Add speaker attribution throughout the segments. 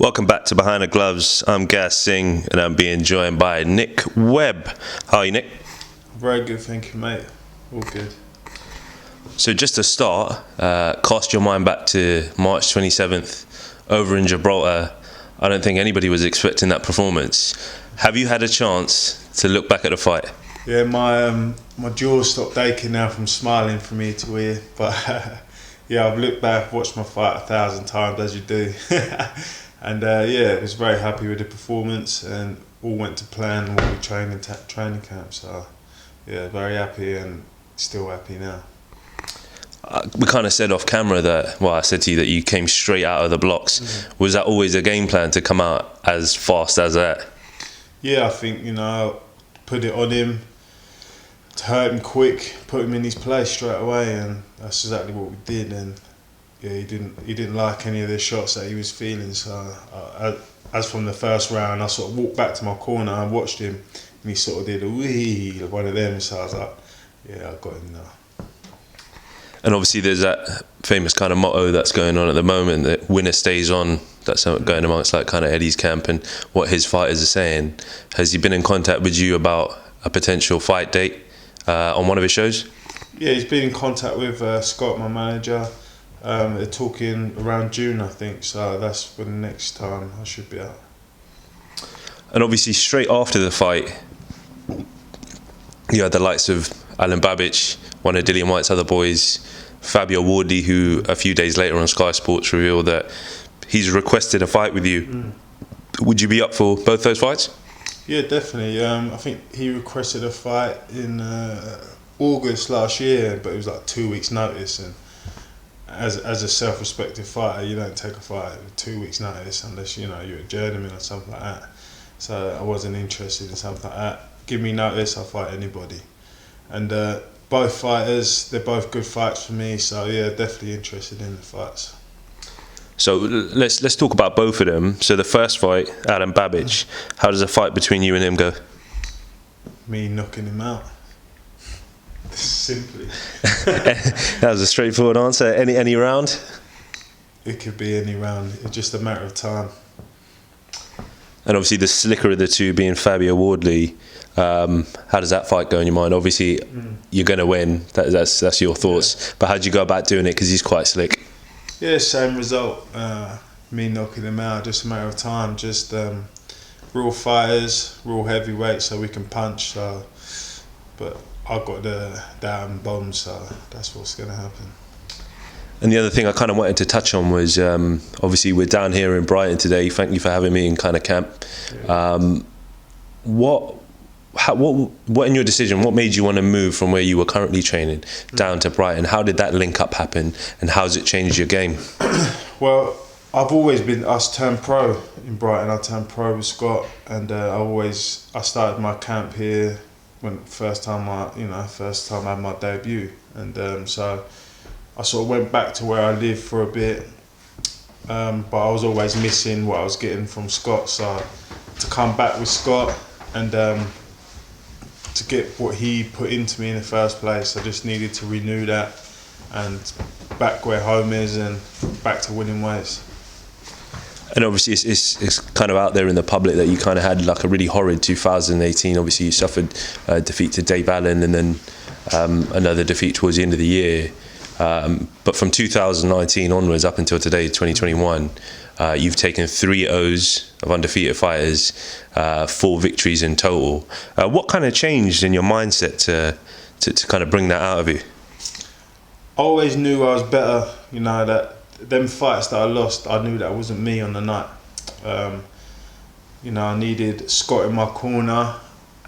Speaker 1: Welcome back to Behind the Gloves. I'm Gas Singh and I'm being joined by Nick Webb. How are you, Nick?
Speaker 2: Very good, thank you, mate. All good.
Speaker 1: So just to start, cast your mind back to March 27th over in Gibraltar. I don't think anybody was expecting that performance. Have you had a chance to look back at the fight?
Speaker 2: Yeah, my jaw stopped aching now from smiling from ear to ear. But yeah, I've looked back, watched my fight 1,000 times, as you do. And yeah, I was very happy with the performance and all went to plan when we trained in training camp. So yeah, very happy and still happy now.
Speaker 1: We kind of said off camera that, well, I said to you that you came straight out of the blocks. Mm-hmm. Was that always a game plan to come out as fast as that?
Speaker 2: Yeah, I think, put it on him, to hurt him quick, put him in his place straight away, and that's exactly what we did. And yeah, he didn't like any of the shots that he was feeling. So as from the first round, I sort of walked back to my corner, I watched him, and he sort of did a wee, one of them. So I was like, yeah, I got him now.
Speaker 1: And obviously there's that famous kind of motto that's going on at the moment, that winner stays on. That's going amongst like kind of Eddie's camp and what his fighters are saying. Has he been in contact with you about a potential fight date on one of his shows?
Speaker 2: Yeah, he's been in contact with Scott, my manager. They're talking around June, I think, so that's for the next time I should be out.
Speaker 1: And obviously straight after the fight, you had the likes of Alan Babbage, one of Dillian White's other boys, Fabio Wardley, who a few days later on Sky Sports revealed that he's requested a fight with you. Would you be up for both those fights?
Speaker 2: Yeah, definitely. I think he requested a fight in August last year, but it was like 2 weeks' notice. And as a self-respecting fighter, you don't take a fight with 2 weeks' notice unless you're a journeyman or something like that. So I wasn't interested in something like that. Give me notice, I'll fight anybody. And both fighters, they're both good fights for me. So yeah, definitely interested in the fights.
Speaker 1: So let's talk about both of them. So the first fight, Alan Babbage, how does a fight between you and him go?
Speaker 2: Me knocking him out. Simply.
Speaker 1: That was a straightforward answer. Any round?
Speaker 2: It could be any round. It's just a matter of time.
Speaker 1: And obviously the slicker of the two being Fabio Wardley. How does that fight go in your mind? Obviously you're going to win. That's your thoughts. Yeah. But how do you go about doing it? Because he's quite slick.
Speaker 2: Yeah, same result. Me knocking him out. Just a matter of time. Just real fighters, real heavyweight, so we can punch. So, but I've got the damn bombs, so that's what's going to happen.
Speaker 1: And the other thing I kind of wanted to touch on was obviously we're down here in Brighton today. Thank you for having me in kind of camp. Yeah. What in your decision, what made you want to move from where you were currently training down to Brighton? How did that link up happen, and how's it changed your game?
Speaker 2: Well, I've always been, I turned pro in Brighton. I turned pro with Scott, and I started my camp here when first time I had my debut, and so I sort of went back to where I lived for a bit, but I was always missing what I was getting from Scott. So to come back with Scott and to get what he put into me in the first place, I just needed to renew that and back where home is and back to winning ways.
Speaker 1: And obviously it's kind of out there in the public that you kind of had like a really horrid 2018. Obviously you suffered a defeat to Dave Allen and then another defeat towards the end of the year. But from 2019 onwards up until today, 2021, you've taken 3 O's of undefeated fighters, 4 victories in total. What kind of changed in your mindset to kind of bring that out of you?
Speaker 2: I always knew I was better, that them fights that I lost, I knew that wasn't me on the night. I needed Scott in my corner,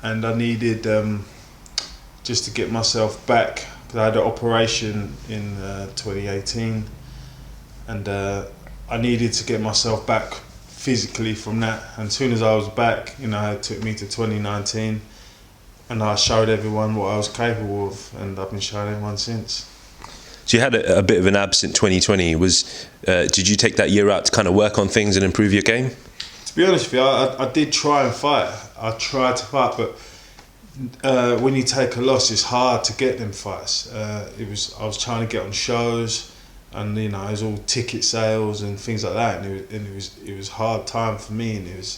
Speaker 2: and I needed just to get myself back, because I had an operation in 2018, and I needed to get myself back physically from that. And as soon as I was back, it took me to 2019, and I showed everyone what I was capable of, and I've been showing everyone since.
Speaker 1: So you had a bit of an absent 2020. Did you take that year out to kind of work on things and improve your game?
Speaker 2: To be honest with you, I did try and fight. I tried to fight, but when you take a loss, it's hard to get them fights. I was trying to get on shows. and you know, it was all ticket sales and things like that, and it was hard time for me, and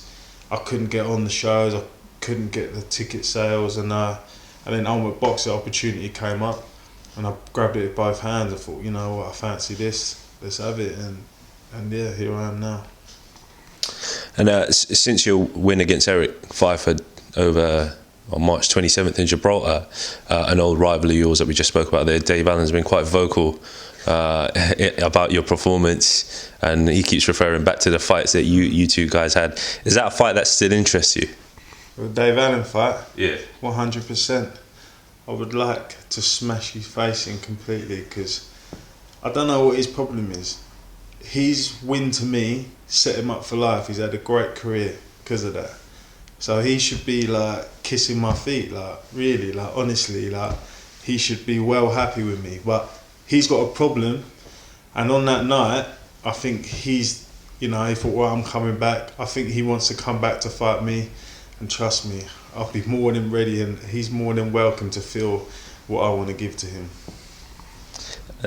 Speaker 2: I couldn't get on the shows, I couldn't get the ticket sales, and then Ultimate Boxer opportunity came up, and I grabbed it with both hands. I thought, you know what, I fancy this, let's have it, and yeah, here I am now.
Speaker 1: And since your win against Eric Pfeiffer over on March 27th in Gibraltar, an old rival of yours that we just spoke about there, Dave Allen's been quite vocal about your performance, and he keeps referring back to the fights that you two guys had. Is that a fight that still interests you?
Speaker 2: The Dave Allen fight?
Speaker 1: Yeah.
Speaker 2: 100%. I would like to smash his face in completely, because I don't know what his problem is. His win to me set him up for life. He's had a great career because of that. So he should be like kissing my feet, like really, like honestly, like he should be well happy with me. But he's got a problem, and on that night, I think he's, you know, he thought, well, I'm coming back. I think he wants to come back to fight me, and trust me, I'll be more than ready, and he's more than welcome to feel what I want to give to him.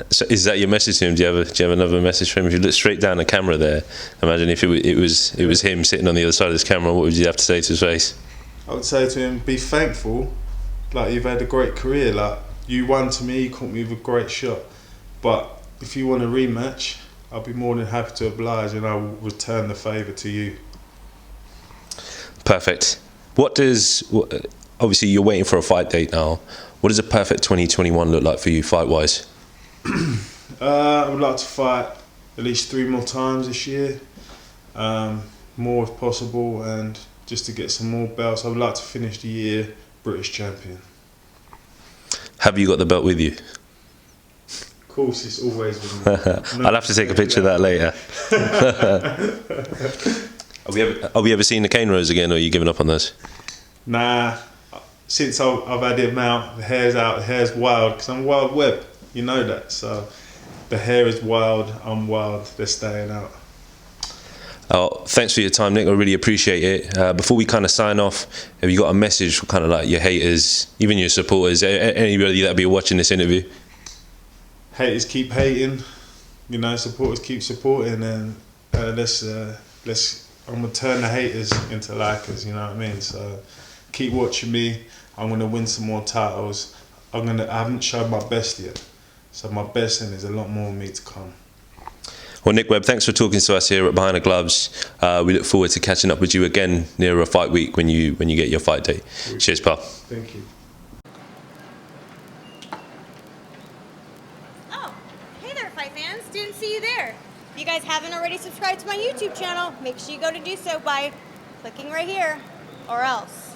Speaker 1: So is that your message to him? Do you have another message for him? If you look straight down the camera there, imagine if it was him sitting on the other side of this camera, what would you have to say to his face?
Speaker 2: I would say to him, be thankful, like you've had a great career, like you won to me, you caught me with a great shot. But if you want a rematch, I'll be more than happy to oblige, and I'll return the favour to you.
Speaker 1: Perfect. Obviously you're waiting for a fight date now. What does a perfect 2021 look like for you fight-wise?
Speaker 2: I would like to fight at least 3 more times this year, more if possible, and just to get some more belts. I would like to finish the year British champion.
Speaker 1: Have you got the belt with you?
Speaker 2: Of course, it's always with me.
Speaker 1: I'll have to take a picture of that later. Are we ever seeing the cane rows again, or are you giving up on those?
Speaker 2: Nah, since I've had him out, the hair's wild, because I'm wild Webb, you know that, so the hair is wild, I'm wild, they're staying out.
Speaker 1: Oh, thanks for your time, Nick, I really appreciate it. Before we kind of sign off, have you got a message for kind of like your haters, even your supporters, anybody that'll be watching this interview?
Speaker 2: Haters keep hating, you know, supporters keep supporting, and I'm gonna turn the haters into likers, you know what I mean? So keep watching me. I'm gonna win some more titles. I haven't shown my best yet, so my best, and there's a lot more of me to come.
Speaker 1: Well, Nick Webb, thanks for talking to us here at Behind the Gloves. We look forward to catching up with you again near a fight week when you get your fight date. Cheers, pal.
Speaker 2: Thank you.
Speaker 3: Oh, hey there, fight fans. Didn't see you there. If you guys haven't already subscribed to my YouTube channel, make sure you go to do so by clicking right here, or else.